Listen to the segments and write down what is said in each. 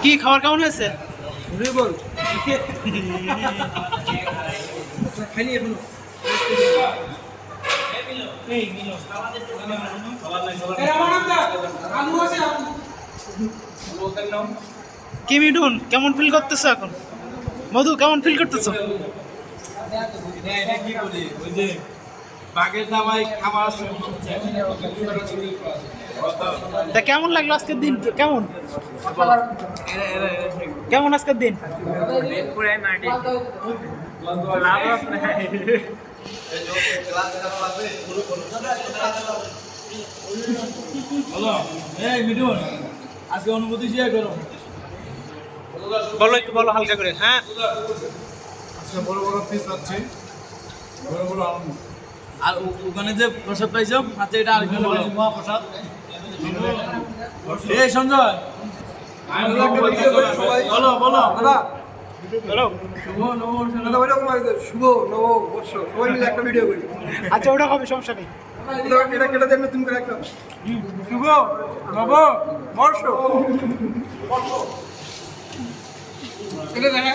কি খাবার কেমন হয়েছে? খাইনি এখনো। কি মিঠুন, কেমন ফিল করতেছো এখন? মধু, কেমন ফিল করতেছো? কি বলি ওই যে বাঘের দামাই খাবার তা কেমন লাগলো আজকের দিন? কেমন কেমন আজকের দিন? হলো এই মিঠুন আজকে অনুভূতি শেয়ার করো। বলো, একটু বলো হালকা করে। হ্যাঁ, আজকে বড় বড় পিস আছে, বড় বড় আলু। আর ওখানে যে প্রসাদ পাইছো হাতে এটা আরেকটু বলো মহাপ্রসাদ। এই সঞ্জয় বলো বলো বলো। শুভ নববর্ষ শুভ নববর্ষ সবাই মিলে একটা ভিডিও করি। আচ্ছা, ওটা হবে, সমস্যা নেই। এটা কেটে দেন নতুন করে একটা শুভ নববর্ষ এটা দেখা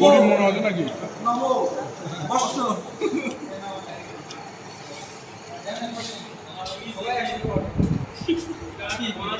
গরিব মনে হয় নাকি? নববর্ষ